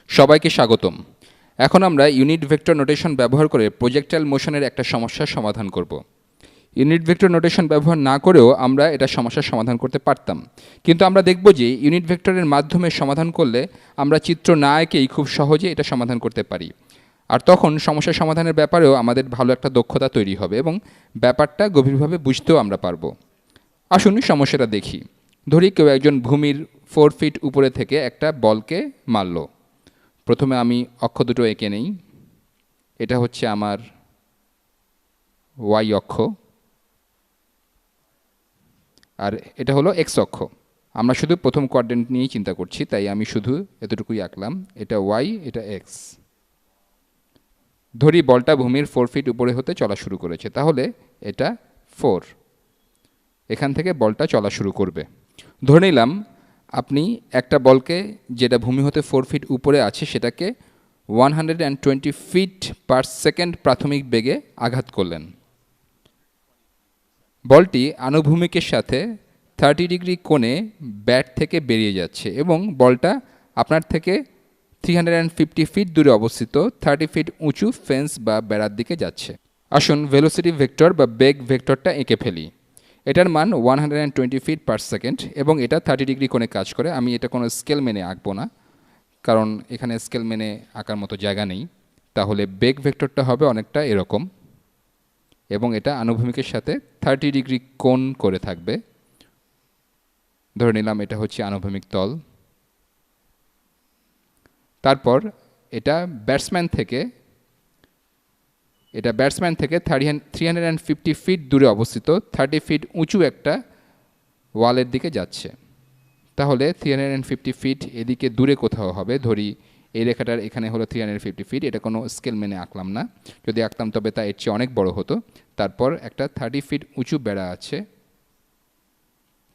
সবাইকে স্বাগতম। এখন আমরা ইউনিট ভেক্টর নোটেশন ব্যবহার করে প্রজেক্টাইল মোশনের একটা সমস্যার সমাধান করব। ইউনিট ভেক্টর নোটেশন ব্যবহার না করেও আমরা এটা সমস্যার সমাধান করতে পারতাম, কিন্তু আমরা দেখব যে ইউনিট ভেক্টরের মাধ্যমে সমাধান করলে আমরা চিত্র না এঁকেই খুব সহজে এটা সমাধান করতে পারি। আর তখন সমস্যা সমাধানের ব্যাপারেও আমাদের ভালো একটা দক্ষতা তৈরি হবে এবং ব্যাপারটা গভীরভাবে বুঝতেও আমরা পারবো। আসুন সমস্যাটা দেখি। ধরি কেউ একজন ভূমির 4 ফিট উপরে থেকে একটা বলকে মারল। প্রথমে আমি অক্ষ দুটো এঁকে নেই। এটা হচ্ছে আমার ওয়াই অক্ষ, আর এটা হলো এক্স অক্ষ। আমরা শুধু প্রথম কোয়াড্রেন্ট নিয়েই চিন্তা করছি, তাই আমি শুধু এতটুকুই আঁকলাম। এটা ওয়াই, এটা এক্স। ধরি বলটা ভূমির 4 ফিট উপরে হতে চলা শুরু করেছে, তাহলে এটা 4। এখান থেকে বলটা চলা শুরু করবে। ধরে নিলাম আপনি একটা বলকে, যেটা ভূমি হতে 4 ফিট উপরে আছে, সেটাকে 120 ফিট পার সেকেন্ড প্রাথমিক বেগে আঘাত করলেন। বলটি আনুভূমিকের সাথে 30 ডিগ্রি কোণে ব্যাট থেকে বেরিয়ে যাচ্ছে এবং বলটা আপনার থেকে 350 ফিট দূরে অবস্থিত 30 ফিট উঁচু ফেন্স বা বেড়ার দিকে যাচ্ছে। আসুন ভেলোসিটি ভেক্টর বা বেগ ভেক্টরটা এঁকে ফেলি। এটার মান 120 ফিট পার সেকেন্ড এবং এটা 30 ডিগ্রি কোণে কাজ করে। আমি এটা কোনো স্কেল মেনে আঁকবো না, কারণ এখানে স্কেল মেনে আঁকার মতো জায়গা নেই। তাহলে বেগ ভেক্টরটা হবে অনেকটা এরকম এবং এটা আনুভূমিকের সাথে 30 ডিগ্রি কোণ করে থাকবে। ধরে নিলাম এটা হচ্ছে আনুভূমিক তল। তারপর এটা ব্যাটসম্যান থেকে 350 ফিট দূরে অবস্থিত 30 ফিট উঁচু একটা ওয়ালের দিকে যাচ্ছে। তাহলে 350 ফিট এদিকে দূরে কোথাও হবে। ধরি এই রেখাটার এখানে হলো 350 ফিট। এটা কোনো স্কেল মেনে আঁকলাম না, যদি আঁকতাম তবে তা এর চেয়ে অনেক বড় হতো। তারপর একটা 30 ফিট উঁচু বেড়া আছে,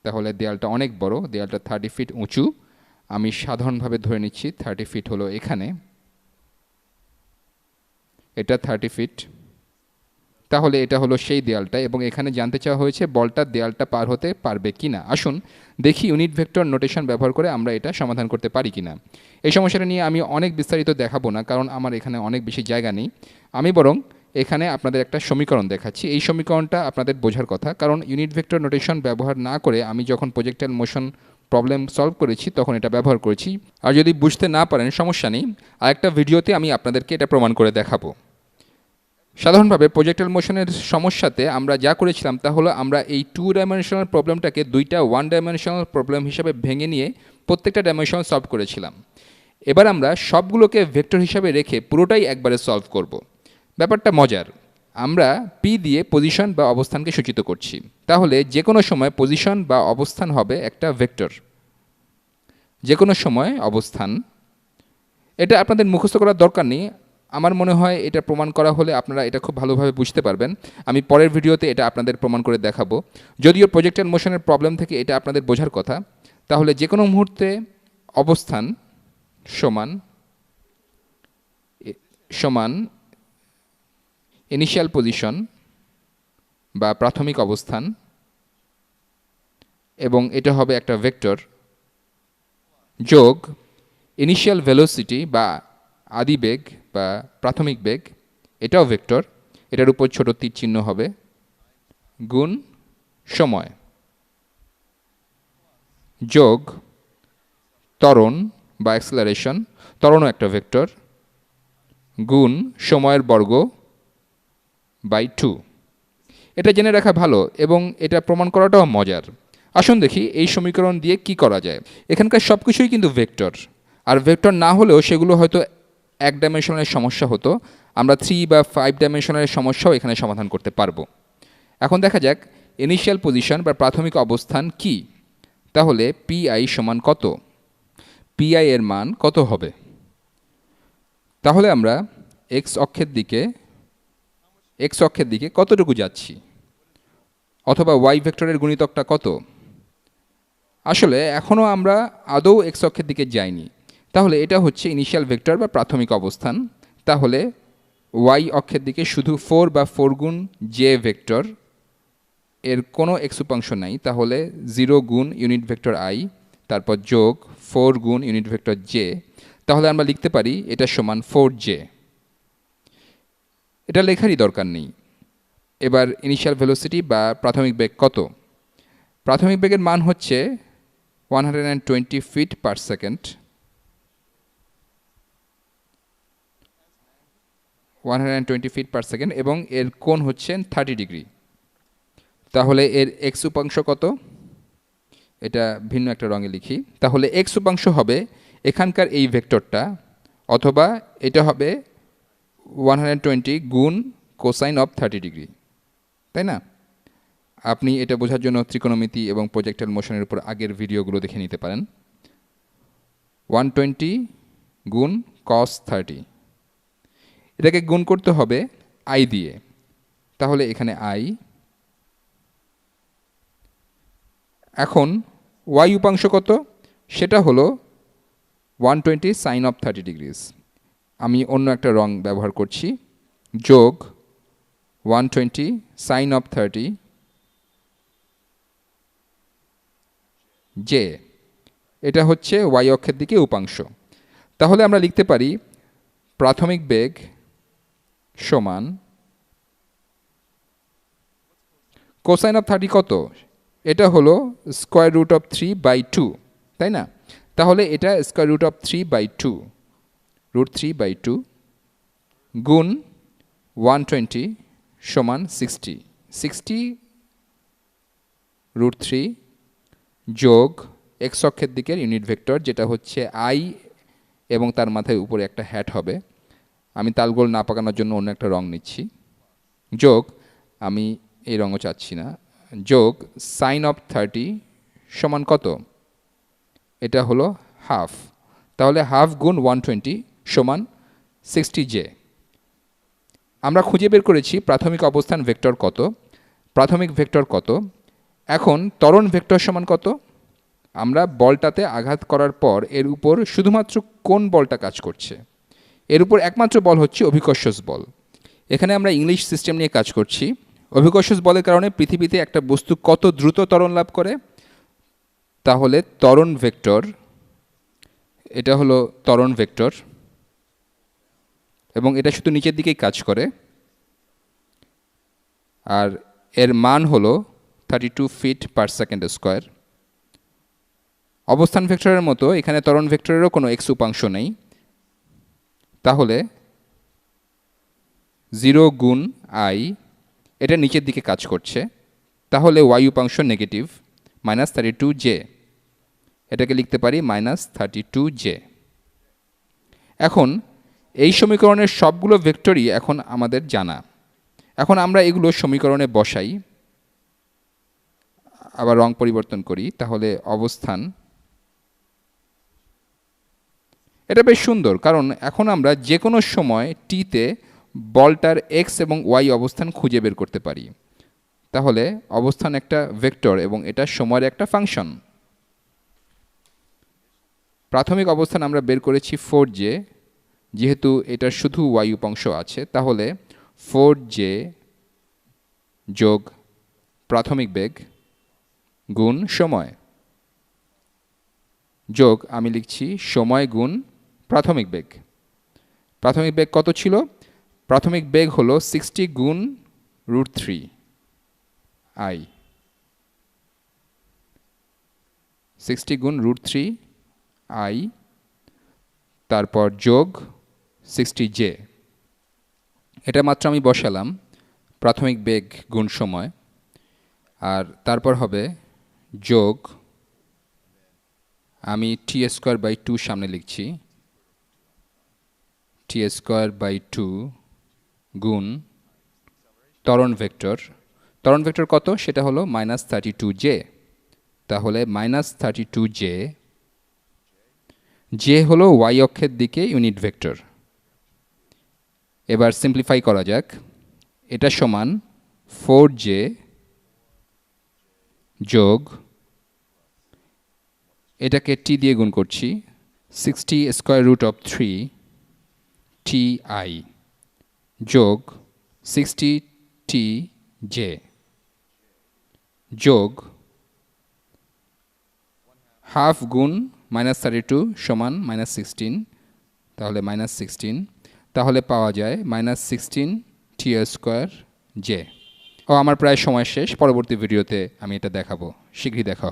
তাহলে দেয়ালটা অনেক বড়। দেয়ালটা 30 ফিট উঁচু। আমি সাধারণভাবে ধরে নিচ্ছি 30 ফিট হলো এখানে, এটা 30 ফিট। তাহলে এটা হলো সেই দেয়ালটা এবং এখানে জানতে চাওয়া হয়েছে বলটা দেয়ালটা পার হতে পারবে কিনা। আসুন দেখি ইউনিট ভেক্টর নোটেশন ব্যবহার করে আমরা এটা সমাধান করতে পারি কিনা। এই সমস্যাটা নিয়ে আমি অনেক বিস্তারিত দেখাবো না, কারণ আমার এখানে অনেক বেশি জায়গা নেই। আমি বরং এখানে আপনাদের একটা সমীকরণ দেখাচ্ছি। এই সমীকরণটা আপনাদের বোঝার কথা, কারণ ইউনিট ভেক্টর নোটেশন ব্যবহার না করে আমি যখন প্রজেক্টাইল মোশন প্রবলেম সলভ করেছি তখন এটা ব্যবহার করেছি। আর যদি বুঝতে না পারেন সমস্যা নেই, আরেকটা ভিডিওতে আমি আপনাদেরকে এটা প্রমাণ করে দেখাবো। সাধারণভাবে প্রজেক্টাইল মোশনের সমস্যাতে আমরা যা করেছিলাম তা হলো আমরা এই 2 ডাইমেনশনাল প্রবলেমটাকে দুইটা 1 ডাইমেনশনাল প্রবলেম হিসাবে ভেঙে নিয়ে প্রত্যেকটা ডাইমেনশন সলভ করেছিলাম। এবার আমরা সবগুলোকে ভেক্টর হিসাবে রেখে পুরোটাই একবারে সলভ করব। ব্যাপারটা মজার। আমরা পি দিয়ে পজিশন বা অবস্থানকে সূচিত করছি, তাহলে যে কোনো সময় পজিশন বা অবস্থান হবে একটা ভেক্টর। যে কোনো সময় অবস্থান, এটা আপনাদের মুখস্থ করার দরকার নেই। আমার মনে হয় এটা প্রমাণ করা হলে আপনারা এটা খুব ভালোভাবে বুঝতে পারবেন। আমি পরের ভিডিওতে এটা আপনাদের প্রমাণ করে দেখাবো। যদিও প্রজেক্টাইল মোশনের প্রবলেম থেকে এটা আপনাদের বোঝার কথা। তাহলে যে কোনো মুহূর্তে অবস্থান সমান ইনিশিয়াল পজিশন বা প্রাথমিক অবস্থান, এবং এটা হবে একটা ভেক্টর, যোগ ইনিশিয়াল ভেলোসিটি বা আদি বেগ বা প্রাথমিক বেগ, এটাও ভেক্টর, এটার উপর ছোট তীর চিহ্ন হবে, গুণ সময়, যোগ ত্বরণ বা অ্যাক্সেলারেশন, ত্বরণও একটা ভেক্টর, গুণ সময়ের বর্গ বাই 2। এটা জেনে রাখা ভালো এবং এটা প্রমাণ করাটাও মজার। আসুন দেখি এই সমীকরণ দিয়ে কি করা যায়। এখানকার সব কিছুই কিন্তু ভেক্টর, আর ভেক্টর না হলেও সেগুলো হয়তো 1 ডাইমেনশনের সমস্যা হতো। আমরা 3 বা 5 ডাইমেনশনের সমস্যাও এখানে সমাধান করতে পারবো। এখন দেখা যাক ইনিশিয়াল পজিশন বা প্রাথমিক অবস্থান কি। তাহলে পিআই সমান কত, পিআই এর মান কত হবে। তাহলে আমরা এক্স অক্ষের দিকে কতটুকু যাচ্ছি, অথবা ওয়াই ভেক্টরের গুণিতকটা কত। আসলে এখনও আমরা আদৌ এক্স অক্ষের দিকে যাইনি, তাহলে এটা হচ্ছে ইনিশিয়াল ভেক্টর বা প্রাথমিক অবস্থান। তাহলে ওয়াই অক্ষের দিকে শুধু 4 বা 4 গুণ জে ভেক্টর, এর কোনো এক্স উপাংশ নাই, তাহলে 0 গুণ ইউনিট ভেক্টর আই, তারপর যোগ 4 গুণ ইউনিট ভেক্টর জে, তাহলে আমরা লিখতে পারি এটা সমান 4j। এটা লেখারই দরকার নেই। এবার ইনিশিয়াল ভেলোসিটি বা প্রাথমিক বেগ কত? প্রাথমিক বেগের মান হচ্ছে 120 feet per second. 120 feet per second এবং এর কোণ হচ্ছে 30 ডিগ্রি। তাহলে এর এক্স উপাংশ কত? এটা ভিন্ন একটা রঙে লিখি। তাহলে এক্স উপাংশ হবে এখানকার এই ভেক্টরটা, অথবা এটা হবে 120 গুণ কোসাইন অফ 30 ডিগ্রি, তাই না? আপনি এটা বোঝার জন্য ত্রিকোণমিতি এবং প্রজেক্টাইল মোশনের উপর আগের ভিডিওগুলো দেখে নিতে পারেন। 120 গুণ কস 30, এটাকে গুণ করতে হবে আই দিয়ে। তাহলে এখানে আই। এখন ওয়াই উপাংশ কত? সেটা হলো 120 সাইন অফ 30 ডিগ্রিজ। আমি অন্য একটা রং ব্যবহার করছি, যোগ 120 সাইন অফ 30 জে। এটা হচ্ছে ওয়াই অক্ষের দিকে উপাংশ। তাহলে আমরা লিখতে পারি প্রাথমিক বেগ সমান কোসাইন অফ 30 কত? এটা হলো স্কোয়ার রুট অফ 3/2, তাই না? তাহলে এটা স্কোয়ার রুট অফ 3/2, রুট 3/2 গুণ 120 সমান 60, 60 রুট 3 যোগ এক্স অক্ষের দিকের ইউনিট ভেক্টর যেটা হচ্ছে আই এবং তার মাথায় উপরে একটা হ্যাট হবে। আমি তালগোল না পাকানোর জন্য অন্য একটা রং নিচ্ছি, যোগ, আমি এই রঙও চাচ্ছি না, যোগ সাইন অফ 30 সমান কত? এটা হলো হাফ। তাহলে হাফ গুণ 120 সমান 60j। আমরা খুঁজে বের করেছি প্রাথমিক অবস্থান ভেক্টর কত, প্রাথমিক ভেক্টর কত। এখন ত্বরণ ভেক্টর সমান কত? আমরা বলটাতে আঘাত করার পর এর উপর শুধুমাত্র কোন বলটা কাজ করছে? এর উপর একমাত্র বল হচ্ছে অভিকর্ষজ বল। এখানে আমরা ইংলিশ সিস্টেম নিয়ে কাজ করছি। অভিকর্ষজ বলের কারণে পৃথিবীতে একটা বস্তু কত দ্রুত ত্বরণ লাভ করে? তাহলে ত্বরণ ভেক্টর, এটা হলো ত্বরণ ভেক্টর এবং এটা শুধু নিচের দিকেই কাজ করে, আর এর মান হলো 32 ফিট পার সেকেন্ড স্কোয়ার। অবস্থান ভেক্টরের মতো এখানে ত্বরণ ভেক্টরেরও কোনো এক্স উপাংশ নেই। তাহলে 0 গুণ আই, এটা নিচের দিকে কাজ করছে, তাহলে ওয়াই উপাংশ নেগেটিভ -32j। এটাকে লিখতে পারি -32j। এখন এই সমীকরণের সবগুলো ভেক্টরই এখন আমাদের জানা। এখন আমরা এগুলো সমীকরণে বসাই, আবার রং পরিবর্তন করি। তাহলে অবস্থান, এটা বেশ সুন্দর, কারণ এখন আমরা যে কোনো সময় টিতে বলটার এক্স এবং ওয়াই অবস্থান খুঁজে বের করতে পারি। তাহলে অবস্থান একটা ভেক্টর এবং এটা সময়ের একটা ফাংশন। প্রাথমিক অবস্থান আমরা বের করেছি 4j, যেহেতু এটা শুধু ওয়াই উপাংশ আছে, তাহলে 4j যোগ প্রাথমিক বেগ গুণ সময়, যোগ আমি লিখছি সময় গুণ প্রাথমিক বেগ। প্রাথমিক বেগ কত ছিল? প্রাথমিক বেগ হলো 60 গুণ রুট 3 আই, 60 গুণ রুট 3 আই, তারপর যোগ 60j। এটা মাত্র আমি বসালাম প্রাথমিক বেগ গুণ সময়, আর তারপর হবে যোগ, আমি t²/2 সামনে লিখছি, t²/2 গুণ ত্বরণ ভেক্টর। ত্বরণ ভেক্টর কত? সেটা হলো -32j। তাহলে -32j, জে হলো ওয়াই অক্ষের দিকে ইউনিট ভেক্টর। এবার সিম্পলিফাই করা যাক। এটা সমান 4j যোগ, এটাকে টি দিয়ে গুণ করছি, 60 square root of 3 T I যোগ 60t জে যোগ হাফ গুণ -32 সমান -16 তাহলে -16, তাহলে পাওয়া যায় -16 t² j। আমার প্রায় সময় শেষ, পরবর্তী ভিডিওতে আমি এটা দেখাবো, শীঘ্রই দেখা হবে।